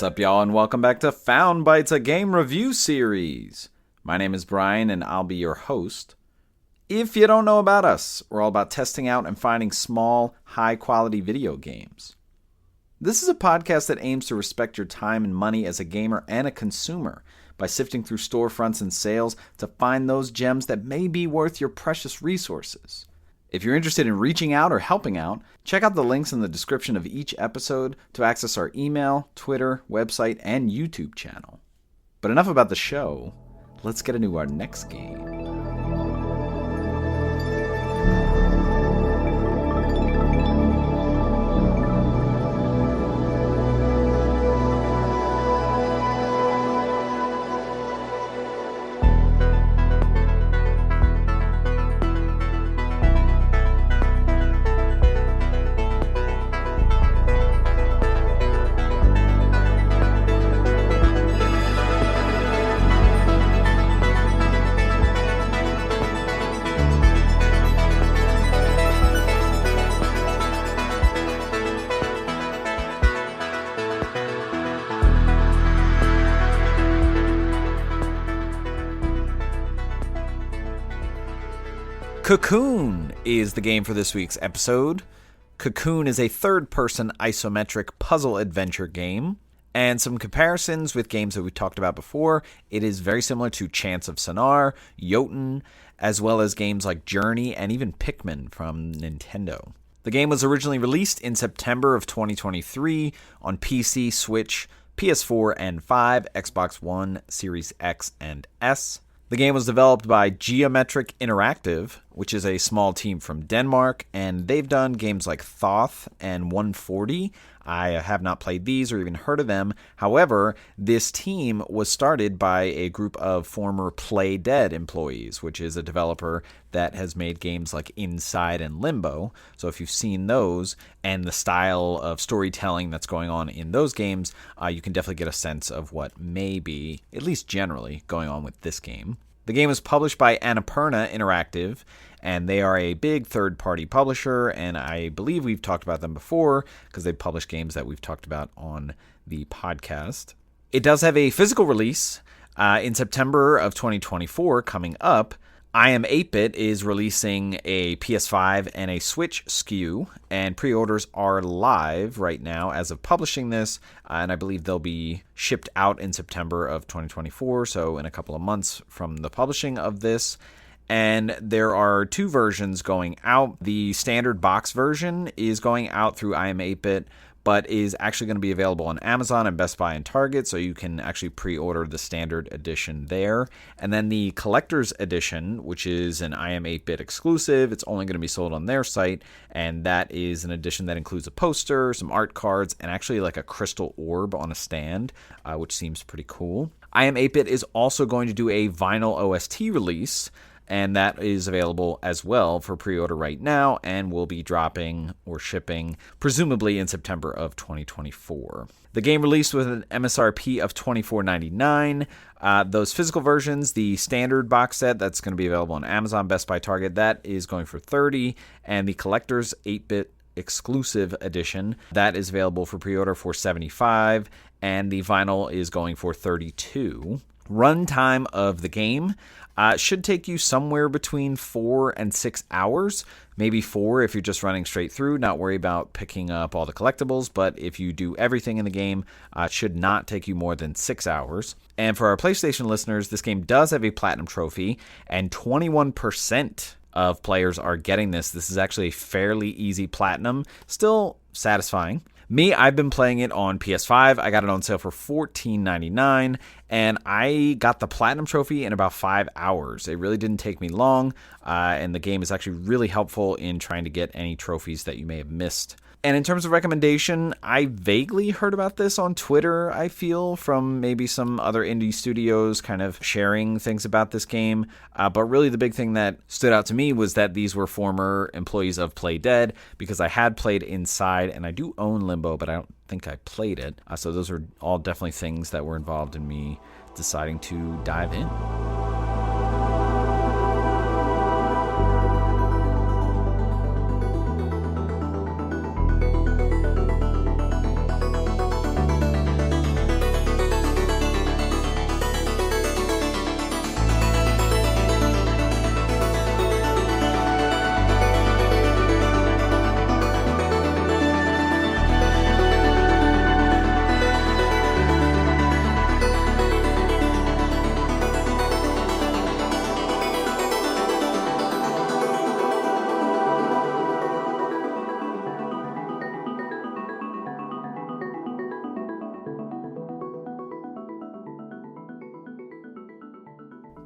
up, y'all, and welcome back to Found Bytes, a game review series. My name is Brian, and I'll be your host. If you don't know about us, we're all about testing out and finding small, high-quality video games. This is a podcast that aims to respect your time and money as a gamer and a consumer by sifting through storefronts and sales to find those gems that may be worth your precious resources. If you're interested in reaching out or helping out, check out the links in the description of each episode to access our email, Twitter, website, and YouTube channel. But enough about the show. Let's get into our next game. Cocoon is the game for this week's episode. Cocoon is a third-person isometric puzzle adventure game, and some comparisons with games that we talked about before. It is very similar to Chants of Sennaar, Jotun, as well as games like Journey and even Pikmin from Nintendo. The game was originally released in September of 2023 on PC, Switch, PS4 and 5, Xbox One, Series X and S. The game was developed by Geometric Interactive, which is a small team from Denmark, and they've done games like Thoth and 140. I have not played these or even heard of them. However, this team was started by a group of former Play Dead employees, which is a developer that has made games like Inside and Limbo. So if you've seen those and the style of storytelling that's going on in those games, you can definitely get a sense of what may be, at least generally, going on with this game. The game is published by Annapurna Interactive, and they are a big third-party publisher, and I believe we've talked about them before because they publish games that we've talked about on the podcast. It does have a physical release in September of 2024 coming up. I Am 8-Bit is releasing a PS5 and a Switch SKU, and pre-orders are live right now as of publishing this, and I believe they'll be shipped out in September of 2024, so in a couple of months from the publishing of this. And there are two versions going out. The standard box version is going out through I Am 8-Bit, but is actually going to be available on Amazon and Best Buy and Target, so you can actually pre-order the standard edition there. And then the collector's edition, which is an I Am 8-Bit exclusive, it's only going to be sold on their site, and that is an edition that includes a poster, some art cards, and actually like a crystal orb on a stand, which seems pretty cool. I Am 8-Bit is also going to do a vinyl OST release, and that is available as well for pre-order right now and will be dropping or shipping presumably in September of 2024. The game released with an MSRP of $24.99. Those physical versions, the standard box set that's going to be available on Amazon, Best Buy, Target, that is going for $30, and the collector's 8-bit exclusive edition, that is available for pre-order for $75, and the vinyl is going for $32. Runtime of the game should take you somewhere between 4 and 6 hours. Maybe 4 if you're just running straight through, not worry about picking up all the collectibles, but if you do everything in the game, it should not take you more than 6 hours. And for our PlayStation listeners, this game does have a Platinum Trophy, and 21% of players are getting this. This is actually a fairly easy Platinum, still satisfying. Me, I've been playing it on PS5. I got it on sale for $14.99, and I got the Platinum Trophy in about 5 hours. It really didn't take me long, and the game is actually really helpful in trying to get any trophies that you may have missed. And in terms of recommendation, I vaguely heard about this on Twitter, I feel, from maybe some other indie studios kind of sharing things about this game. But really the big thing that stood out to me was that these were former employees of Play Dead, because I had played Inside, and I do own Limbo, but I don't think I played it. So those are all definitely things that were involved in me deciding to dive in.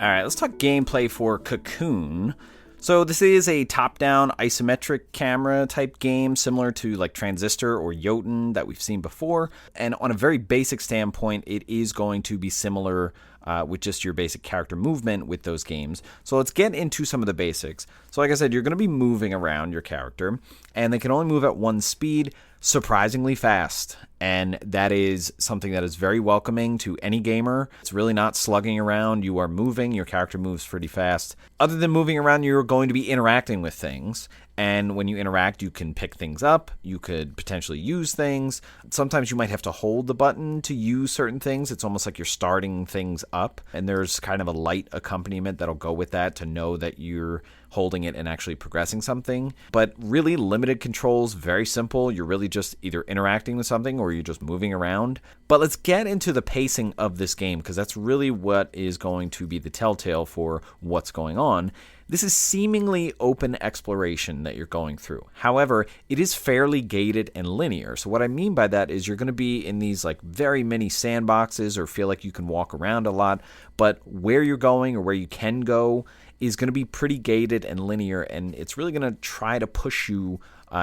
All right, let's talk gameplay for Cocoon. So this is a top-down isometric camera type game similar to like Transistor or Jotun that we've seen before. And on a very basic standpoint, it is going to be similar with just your basic character movement with those games. So let's get into some of the basics. So like I said, you're going to be moving around your character, and they can only move at one speed, surprisingly fast. And that is something that is very welcoming to any gamer. It's really not slugging around. You are moving. Your character moves pretty fast. Other than moving around, you're going to be interacting with things. And when you interact, you can pick things up. You could potentially use things. Sometimes you might have to hold the button to use certain things. It's almost like you're starting things up. And there's kind of a light accompaniment that'll go with that to know that you're holding it and actually progressing something. But really limited controls, very simple. You're really just either interacting with something or you're just moving around. But let's get into the pacing of this game, because that's really what is going to be the telltale for what's going on. This is seemingly open exploration that you're going through. However, it is fairly gated and linear. So what I mean by that is you're going to be in these like very many sandboxes or feel like you can walk around a lot, but where you're going or where you can go is going to be pretty gated and linear, and it's really going to try to push you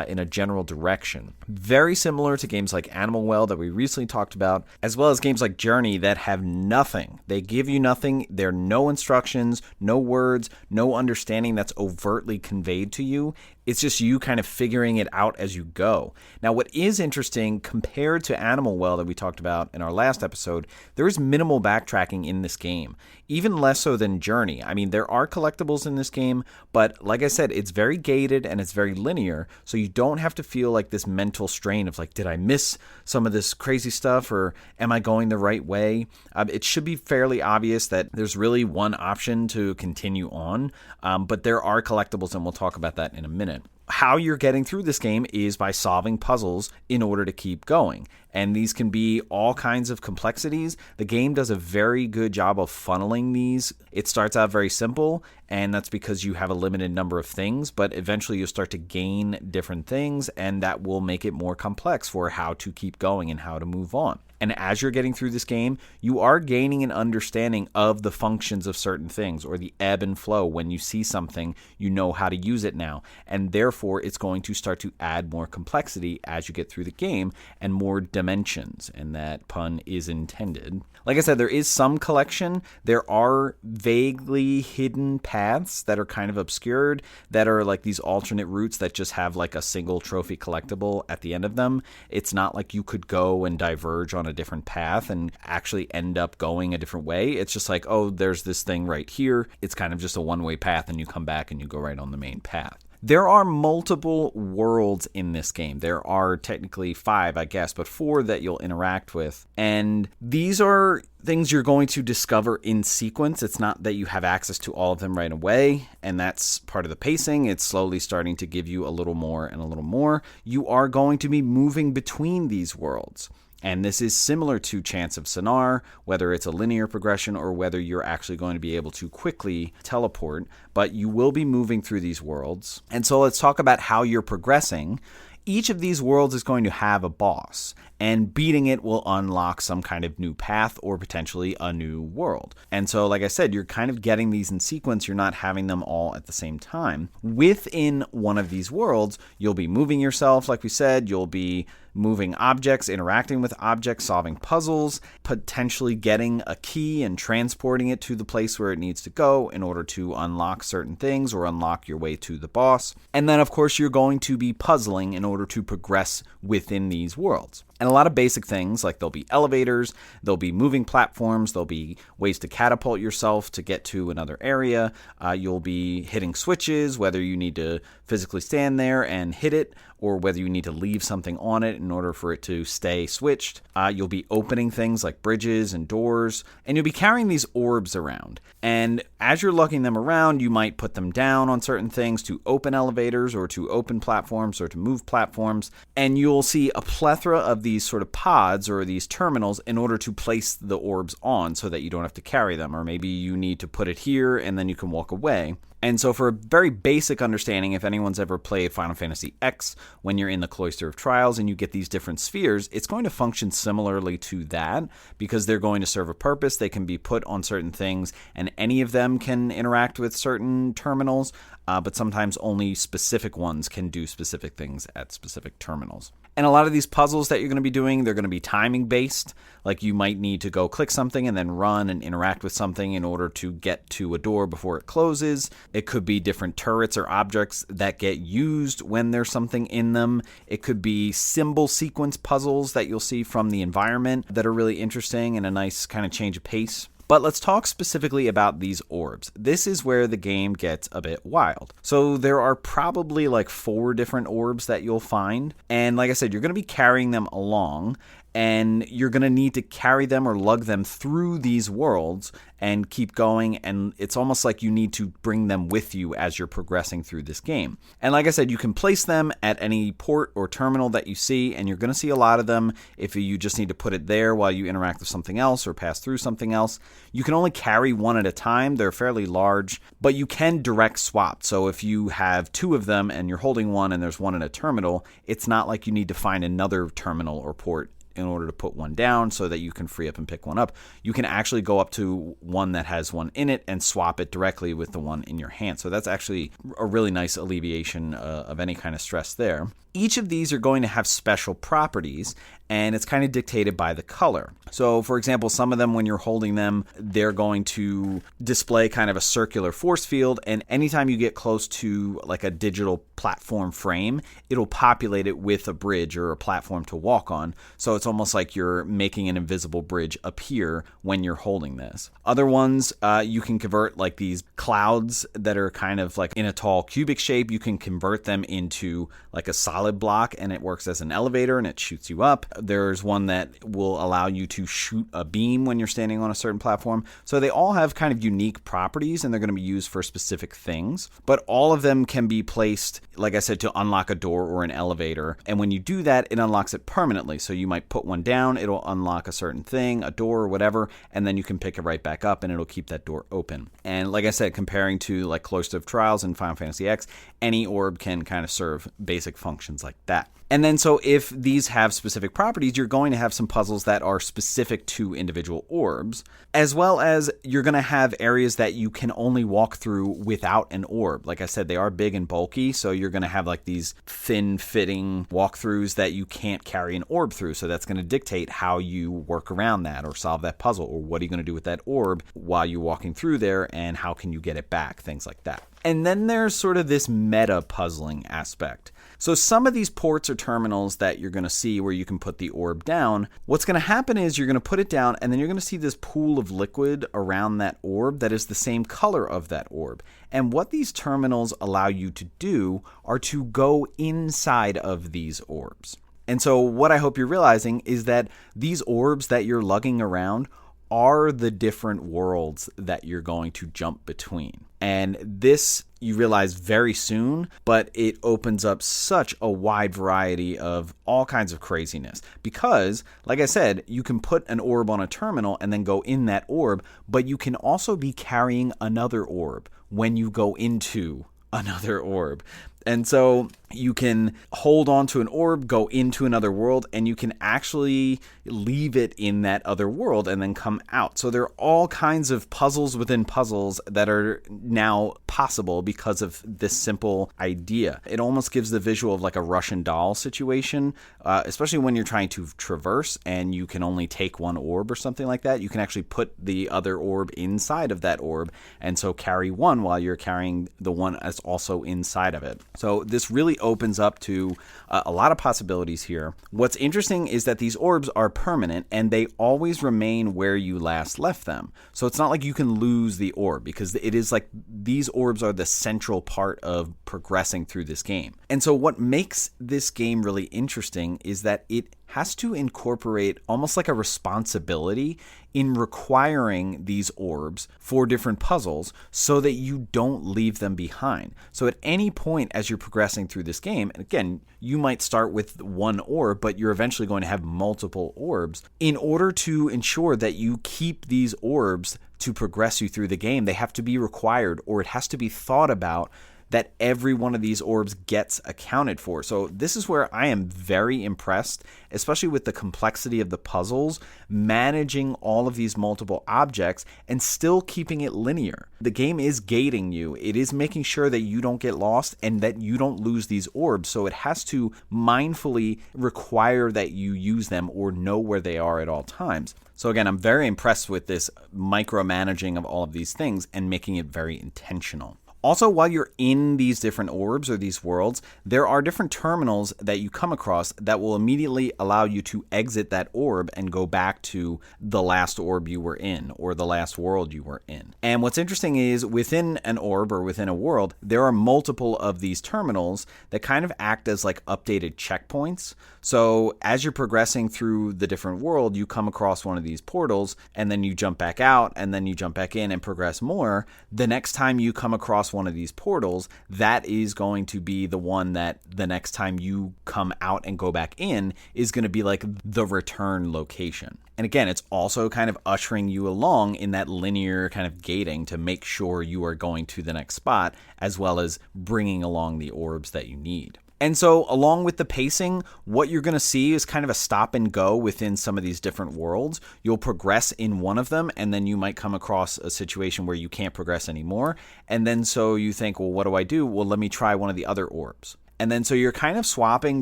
in a general direction. Very similar to games like Animal Well that we recently talked about, as well as games like Journey that have nothing. They give you nothing. There are no instructions, no words, no understanding that's overtly conveyed to you. It's just you kind of figuring it out as you go. Now, what is interesting compared to Animal Well that we talked about in our last episode, there is minimal backtracking in this game, even less so than Journey. I mean, there are collectibles in this game, but like I said, it's very gated and it's very linear, so you don't have to feel like this mental strain of like, did I miss some of this crazy stuff or am I going the right way? It should be fairly obvious that there's really one option to continue on, but there are collectibles, and we'll talk about that in a minute. How you're getting through this game is by solving puzzles in order to keep going. And these can be all kinds of complexities. The game does a very good job of funneling these. It starts out very simple, and that's because you have a limited number of things, but eventually you'll start to gain different things, and that will make it more complex for how to keep going and how to move on. And as you're getting through this game, you are gaining an understanding of the functions of certain things, or the ebb and flow. When you see something, you know how to use it now. And therefore, it's going to start to add more complexity as you get through the game and more dimensions. And that pun is intended. Like I said, there is some collection. There are vaguely hidden paths that are kind of obscured, that are like these alternate routes that just have like a single trophy collectible at the end of them. It's not like you could go and diverge on a different path and actually end up going a different way. It's just like, oh, there's this thing right here. It's kind of just a one-way path, and you come back and you go right on the main path. There are multiple worlds in this game. There are technically 5, I guess, but 4 that you'll interact with. And these are things you're going to discover in sequence. It's not that you have access to all of them right away, and that's part of the pacing. It's slowly starting to give you a little more and a little more. You are going to be moving between these worlds. And this is similar to Chance of Sonar, whether it's a linear progression or whether you're actually going to be able to quickly teleport, but you will be moving through these worlds. And so let's talk about how you're progressing. Each of these worlds is going to have a boss, and beating it will unlock some kind of new path or potentially a new world. And so, like I said, you're kind of getting these in sequence. You're not having them all at the same time. Within one of these worlds, you'll be moving yourself, like we said. You'll be moving objects, interacting with objects, solving puzzles, potentially getting a key and transporting it to the place where it needs to go in order to unlock certain things or unlock your way to the boss. And then, of course, you're going to be puzzling in order to progress within these worlds. And a lot of basic things, like there'll be elevators, there'll be moving platforms, there'll be ways to catapult yourself to get to another area. You'll be hitting switches, whether you need to physically stand there and hit it, or whether you need to leave something on it in order for it to stay switched. You'll be opening things like bridges and doors, and you'll be carrying these orbs around. And as you're lugging them around, you might put them down on certain things to open elevators or to open platforms or to move platforms, and you'll see a plethora of these sort of pods or these terminals in order to place the orbs on so that you don't have to carry them, or maybe you need to put it here and then you can walk away. And so for a very basic understanding, if anyone's ever played Final Fantasy X, when you're in the Cloister of Trials and you get these different spheres, it's going to function similarly to that because they're going to serve a purpose. They can be put on certain things, and any of them can interact with certain terminals, but sometimes only specific ones can do specific things at specific terminals. And a lot of these puzzles that you're going to be doing, they're going to be timing based. Like you might need to go click something and then run and interact with something in order to get to a door before it closes. It could be different turrets or objects that get used when there's something in them. It could be symbol sequence puzzles that you'll see from the environment that are really interesting and a nice kind of change of pace. But let's talk specifically about these orbs. This is where the game gets a bit wild. So there are probably like 4 different orbs that you'll find. And like I said, you're going to be carrying them along, and you're going to need to carry them or lug them through these worlds and keep going. And it's almost like you need to bring them with you as you're progressing through this game. And like I said, you can place them at any port or terminal that you see, and you're going to see a lot of them if you just need to put it there while you interact with something else or pass through something else. You can only carry one at a time. They're fairly large, but you can direct swap. So if you have 2 of them and you're holding one and there's one in a terminal, it's not like you need to find another terminal or port in order to put one down so that you can free up and pick one up. You can actually go up to one that has one in it and swap it directly with the one in your hand. So that's actually a really nice alleviation of any kind of stress there. Each of these are going to have special properties, and it's kind of dictated by the color. So, for example, some of them, when you're holding them, they're going to display kind of a circular force field, and anytime you get close to like a digital platform frame, it'll populate it with a bridge or a platform to walk on. So it's almost like you're making an invisible bridge appear when you're holding this. Other ones, you can convert like these clouds that are kind of like in a tall cubic shape. You can convert them into like a solid block, and it works as an elevator and it shoots you up. There's one that will allow you to shoot a beam when you're standing on a certain platform. So they all have kind of unique properties, and they're going to be used for specific things. But all of them can be placed, like I said, to unlock a door or an elevator. And when you do that, it unlocks it permanently. So you might put one down, it'll unlock a certain thing, a door or whatever, and then you can pick it right back up and it'll keep that door open. And like I said, comparing to like Cloister of Trials and Final Fantasy X, any orb can kind of serve basic functions like that. And then so if these have specific properties, you're going to have some puzzles that are specific to individual orbs, as well as you're going to have areas that you can only walk through without an orb. Like I said, they are big and bulky, so you're going to have like these thin-fitting walkthroughs that you can't carry an orb through. So that's going to dictate how you work around that or solve that puzzle, or what are you going to do with that orb while you're walking through there, and how can you get it back, things like that. And then there's sort of this meta puzzling aspect. So some of these ports or terminals that you're going to see where you can put the orb down, what's going to happen is you're going to put it down, and then you're going to see this pool of liquid around that orb that is the same color of that orb. And what these terminals allow you to do are to go inside of these orbs. And so what I hope you're realizing is that these orbs that you're lugging around are the different worlds that you're going to jump between. And this you realize very soon, but it opens up such a wide variety of all kinds of craziness. Because, like I said, you can put an orb on a terminal and then go in that orb, but you can also be carrying another orb when you go into another orb. And so you can hold on to an orb, go into another world, and you can actually leave it in that other world and then come out. So there are all kinds of puzzles within puzzles that are now possible because of this simple idea. It almost gives the visual of like a Russian doll situation, especially when you're trying to traverse and you can only take one orb or something like that. You can actually put the other orb inside of that orb, and so carry one while you're carrying the one that's also inside of it. So this really opens up to a lot of possibilities here. What's interesting is that these orbs are permanent, and they always remain where you last left them. So it's not like you can lose the orb, because it is like these orbs are the central part of progressing through this game. And so what makes this game really interesting is that it has to incorporate almost like a responsibility in requiring these orbs for different puzzles so that you don't leave them behind. So at any point as you're progressing through this game, and again, you might start with one orb, but you're eventually going to have multiple orbs. In order to ensure that you keep these orbs to progress you through the game, they have to be required, or it has to be thought about that every one of these orbs gets accounted for. So this is where I am very impressed, especially with the complexity of the puzzles, managing all of these multiple objects and still keeping it linear. The game is gating you. It is making sure that you don't get lost and that you don't lose these orbs. So it has to mindfully require that you use them or know where they are at all times. So again, I'm very impressed with this micromanaging of all of these things and making it very intentional. Also, while you're in these different orbs or these worlds, there are different terminals that you come across that will immediately allow you to exit that orb and go back to the last orb you were in or the last world you were in. And what's interesting is within an orb or within a world, there are multiple of these terminals that kind of act as like updated checkpoints. So as you're progressing through the different world, you come across one of these portals and then you jump back out and then you jump back in and progress more. The next time you come across one of these portals, that is going to be the one that the next time you come out and go back in is going to be like the return location. And again, it's also kind of ushering you along in that linear kind of gating to make sure you are going to the next spot, as well as bringing along the orbs that you need. And so along with the pacing, what you're going to see is kind of a stop and go within some of these different worlds. You'll progress in one of them, and then you might come across a situation where you can't progress anymore. And then so you think, well, what do I do? Well, let me try one of the other orbs. And then so you're kind of swapping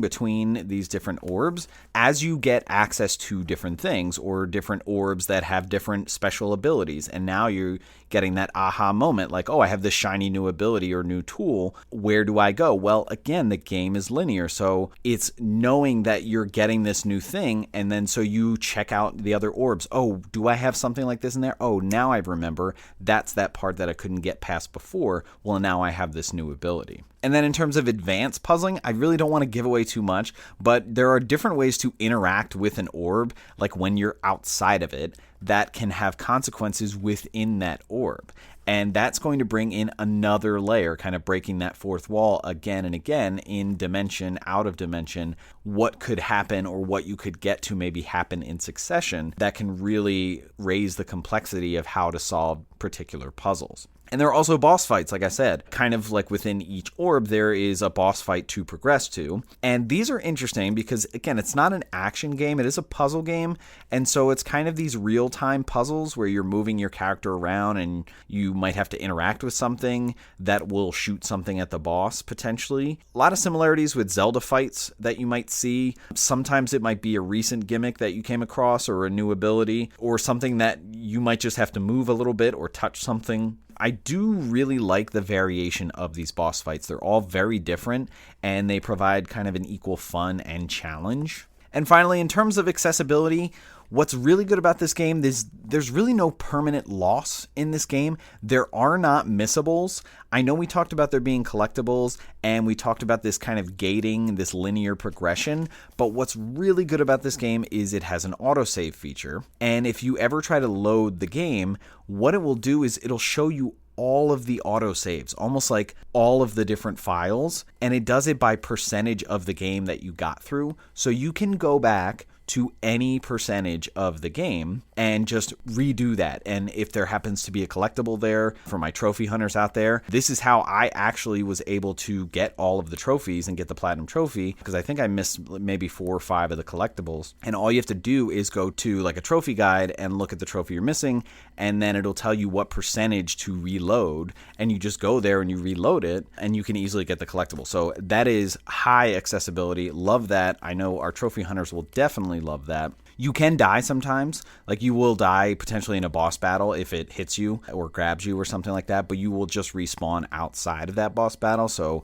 between these different orbs as you get access to different things or different orbs that have different special abilities. And now you're getting that aha moment like, oh, I have this shiny new ability or new tool. Where do I go? Well, again, the game is linear. So it's knowing that you're getting this new thing. And then so you check out the other orbs. Oh, do I have something like this in there? Oh, now I remember. That's that part that I couldn't get past before. Well, now I have this new ability. And then in terms of advanced puzzling, I really don't want to give away too much, but there are different ways to interact with an orb, like when you're outside of it, that can have consequences within that orb. And that's going to bring in another layer, kind of breaking that fourth wall again and again in dimension, out of dimension, what could happen or what you could get to maybe happen in succession that can really raise the complexity of how to solve particular puzzles. And there are also boss fights, like I said. Kind of like within each orb, there is a boss fight to progress to. And these are interesting because, again, it's not an action game. It is a puzzle game. And so it's kind of these real-time puzzles where you're moving your character around and you might have to interact with something that will shoot something at the boss, potentially. A lot of similarities with Zelda fights that you might see. Sometimes it might be a recent gimmick that you came across or a new ability or something that you might just have to move a little bit or touch something. I do really like the variation of these boss fights. They're all very different, and they provide kind of an equal fun and challenge. And finally, in terms of accessibility, what's really good about this game is there's really no permanent loss in this game. There are not missables. I know we talked about there being collectibles, and we talked about this kind of gating, this linear progression, but what's really good about this game is it has an autosave feature, and if you ever try to load the game, what it will do is it'll show you all of the autosaves, almost like all of the different files, and it does it by percentage of the game that you got through. So you can go back to any percentage of the game and just redo that. And if there happens to be a collectible there for my trophy hunters out there, this is how I actually was able to get all of the trophies and get the platinum trophy, because I think I missed maybe 4 or 5 of the collectibles. And all you have to do is go to like a trophy guide and look at the trophy you're missing, and then it'll tell you what percentage to reload, and you just go there and you reload it and you can easily get the collectible. So that is high accessibility. Love that. I know our trophy hunters will definitely love that. You can die sometimes, like you will die potentially in a boss battle if it hits you or grabs you or something like that, but you will just respawn outside of that boss battle, so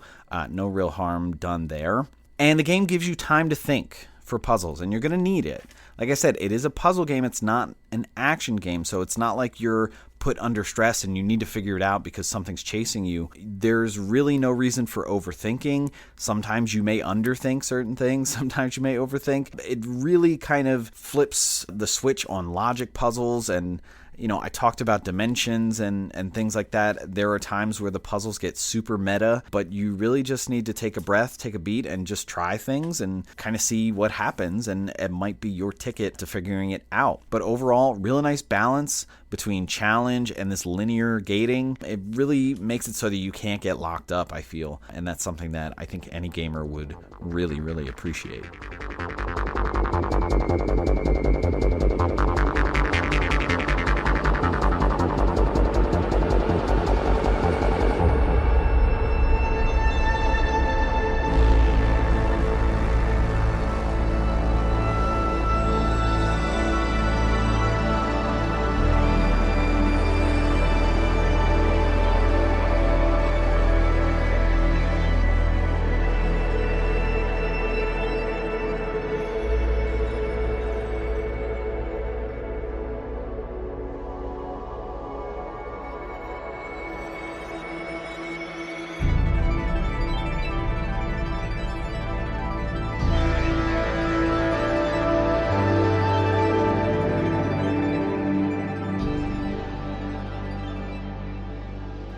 no real harm done there. And the game gives you time to think for puzzles, and you're going to need it. Like I said, it is a puzzle game. It's not an action game, so it's not like you're put under stress and you need to figure it out because something's chasing you, there's really no reason for overthinking. Sometimes you may underthink certain things, sometimes you may overthink. It really kind of flips the switch on logic puzzles. And I talked about dimensions and things like that. There are times where the puzzles get super meta, but you really just need to take a breath, take a beat, and just try things and kind of see what happens, and it might be your ticket to figuring it out. But overall, really nice balance between challenge and this linear gating. It really makes it so that you can't get locked up, I feel, and that's something that I think any gamer would really, really appreciate.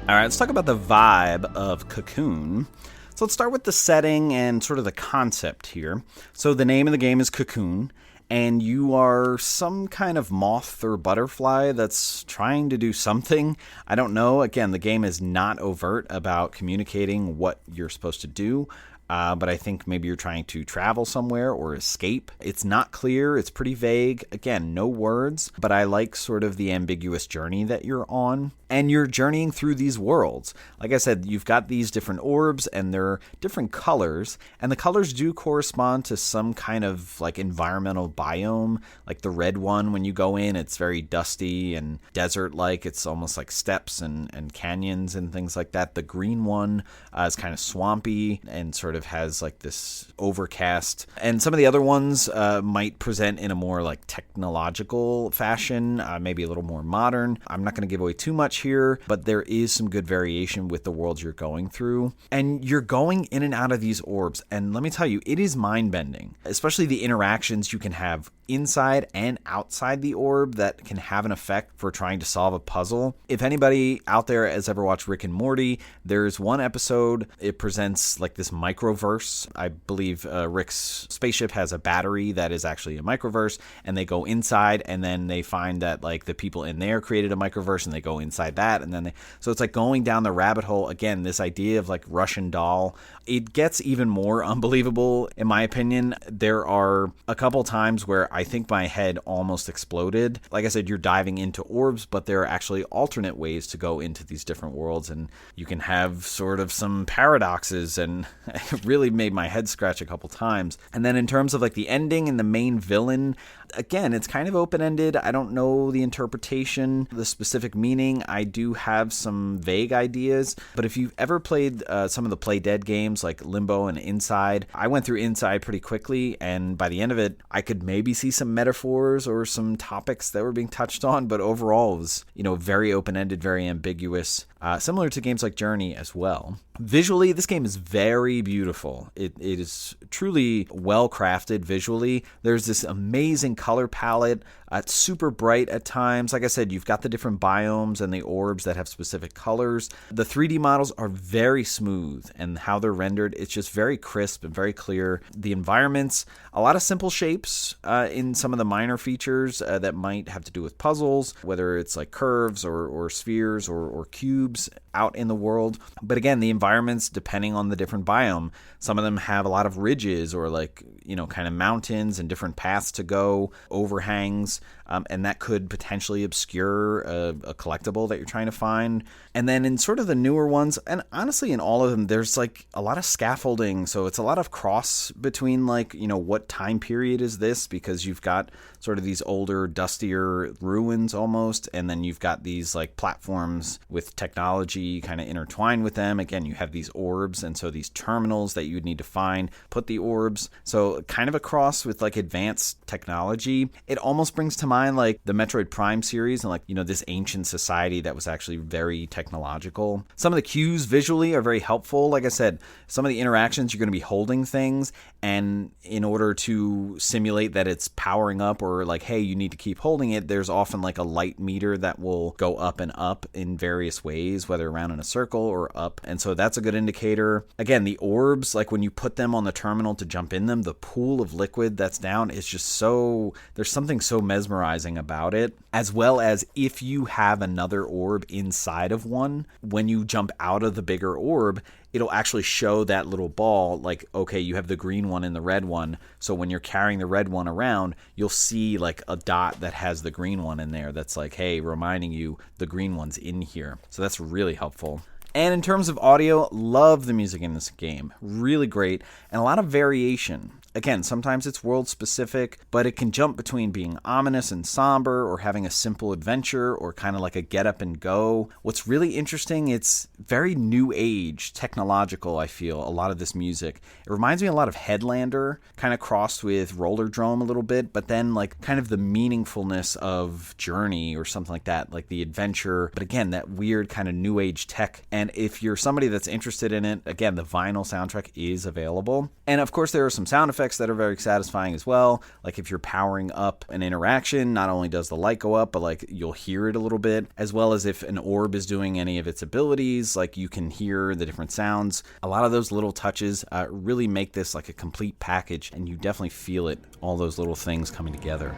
All right, let's talk about the vibe of Cocoon. So let's start with the setting and sort of the concept here. So the name of the game is Cocoon, and you are some kind of moth or butterfly that's trying to do something. I don't know. Again, the game is not overt about communicating what you're supposed to do. But I think maybe you're trying to travel somewhere or escape. It's not clear. It's pretty vague. Again, no words, but I like sort of the ambiguous journey that you're on. And you're journeying through these worlds. Like I said, you've got these different orbs and they're different colors. And the colors do correspond to some kind of like environmental biome. Like the red one, when you go in, it's very dusty and desert-like. It's almost like steppes and canyons and things like that. The green one is kind of swampy and sort of has like this overcast. And some of the other ones might present in a more like technological fashion, maybe a little more modern. I'm not going to give away too much here, but there is some good variation with the worlds you're going through. And you're going in and out of these orbs. And let me tell you, it is mind-bending, especially the interactions you can have inside and outside the orb that can have an effect for trying to solve a puzzle. If anybody out there has ever watched Rick and Morty, there's one episode, it presents like this microverse. I believe Rick's spaceship has a battery that is actually a microverse, and they go inside and then they find that like the people in there created a microverse and they go inside that, and then so it's like going down the rabbit hole. Again, this idea of like Russian doll, it gets even more unbelievable in my opinion. There are a couple times where I think my head almost exploded. Like I said, you're diving into orbs, but there are actually alternate ways to go into these different worlds, and you can have sort of some paradoxes, and it really made my head scratch a couple times. And then in terms of like the ending and the main villain, again, it's kind of open-ended. I don't know the interpretation, the specific meaning. I do have some vague ideas, but if you've ever played some of the Play Dead games like Limbo and Inside, I went through Inside pretty quickly, and by the end of it, I could maybe see some metaphors or some topics that were being touched on, but overall it was, very open-ended, very ambiguous, similar to games like Journey as well. Visually, this game is very beautiful. It is truly well crafted visually. There's this amazing color palette. It's super bright at times. Like I said, you've got the different biomes and the orbs that have specific colors. The 3D models are very smooth, and how they're rendered, it's just very crisp and very clear. The environments, a lot of simple shapes in some of the minor features that might have to do with puzzles, whether it's like curves or spheres or cubes out in the world. But again, the environments, depending on the different biome, some of them have a lot of ridges or like, kind of mountains and different paths to go, overhangs, and that could potentially obscure a collectible that you're trying to find. And then in sort of the newer ones, and honestly in all of them, there's like a lot of scaffolding. So it's a lot of cross between like, what time period is this? Because you've got sort of these older, dustier ruins almost, and then you've got these like platforms with technology kind of intertwined with them. Again, you have these orbs, and so these terminals that you would need to find, put the orbs. So kind of a cross with like advanced technology. It almost brings to mind mind like the Metroid Prime series and like, this ancient society that was actually very technological. Some of the cues visually are very helpful. Like I said, some of the interactions, you're going to be holding things, and in order to simulate that it's powering up or like, hey, you need to keep holding it, there's often like a light meter that will go up and up in various ways, whether around in a circle or up. And so that's a good indicator. Again, the orbs, like when you put them on the terminal to jump in them, the pool of liquid that's down is just so, there's something so mesmerizing about it. As well as if you have another orb inside of one, when you jump out of the bigger orb, it'll actually show that little ball like, okay, you have the green one and the red one. So when you're carrying the red one around, you'll see like a dot that has the green one in there. That's like, hey, reminding you the green one's in here. So that's really helpful. And in terms of audio, love the music in this game. Really great, and a lot of variation. Again, sometimes it's world specific, but it can jump between being ominous and somber or having a simple adventure or kind of like a get up and go. What's really interesting, it's very new age, technological, I feel, a lot of this music. It reminds me a lot of Headlander, kind of crossed with Rollerdrome a little bit, but then like kind of the meaningfulness of Journey or something like that, like the adventure, but again, that weird kind of new age tech. And if you're somebody that's interested in it, again, the vinyl soundtrack is available. And of course, there are some sound effects that are very satisfying as well. Like if you're powering up an interaction, not only does the light go up, but like you'll hear it a little bit, as well as if an orb is doing any of its abilities, like you can hear the different sounds. A lot of those little touches really make this like a complete package, and you definitely feel it, all those little things coming together.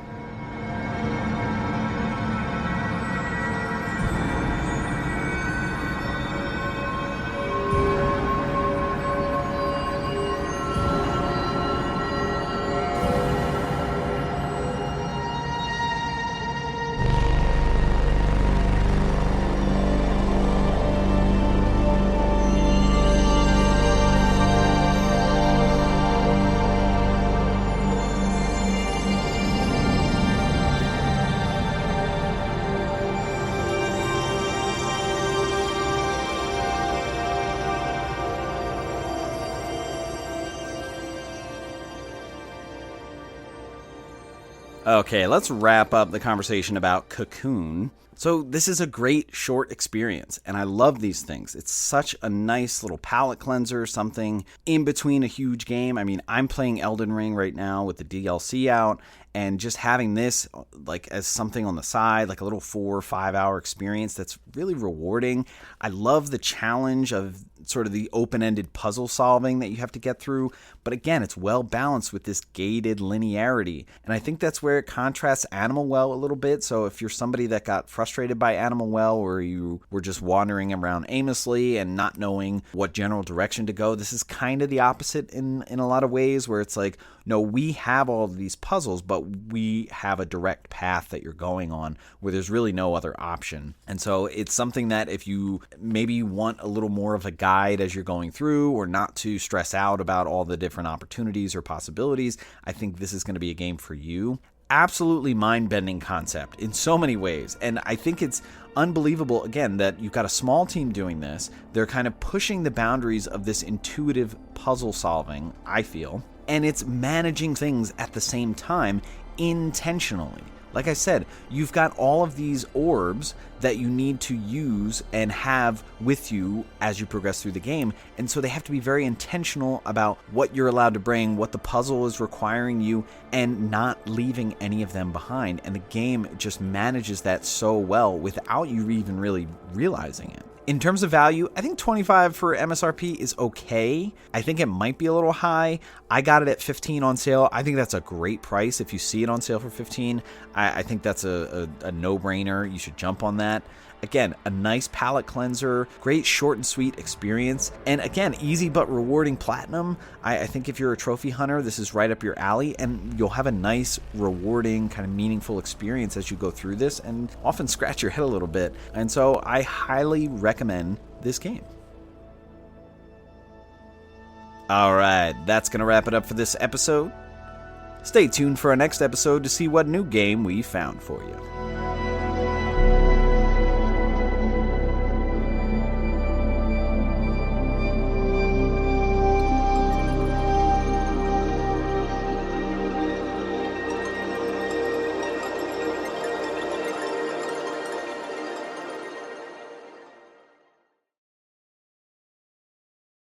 Okay, let's wrap up the conversation about Cocoon. So this is a great short experience, and I love these things. It's such a nice little palate cleanser, something in between a huge game. I mean, I'm playing Elden Ring right now with the DLC out, and just having this like as something on the side, like a little 4 or 5 hour experience that's really rewarding. I love the challenge of sort of the open-ended puzzle solving that you have to get through, but again, it's well balanced with this gated linearity, and I think that's where it contrasts Animal Well a little bit. So if you're somebody that got frustrated by Animal Well, or you were just wandering around aimlessly and not knowing what general direction to go, this is kind of the opposite in a lot of ways, where it's like, no, we have all of these puzzles, but we have a direct path that you're going on where there's really no other option. And so it's something that if you maybe want a little more of a guide as you're going through, or not to stress out about all the different opportunities or possibilities, I think this is going to be a game for you. Absolutely mind-bending concept in so many ways. And I think it's unbelievable, again, that you've got a small team doing this. They're kind of pushing the boundaries of this intuitive puzzle solving, I feel. And it's managing things at the same time intentionally. Like I said, you've got all of these orbs that you need to use and have with you as you progress through the game. And so they have to be very intentional about what you're allowed to bring, what the puzzle is requiring you, and not leaving any of them behind. And the game just manages that so well without you even really realizing it. In terms of value, I think $25 for MSRP is okay. I think it might be a little high. I got it at $15 on sale. I think that's a great price if you see it on sale for $15. I think that's a no-brainer. You should jump on that. Again, a nice palate cleanser, great short and sweet experience, and again, easy but rewarding platinum. I think if you're a trophy hunter, this is right up your alley, and you'll have a nice, rewarding, kind of meaningful experience as you go through this, and often scratch your head a little bit. And so I highly recommend this game. All right, that's going to wrap it up for this episode. Stay tuned for our next episode to see what new game we found for you.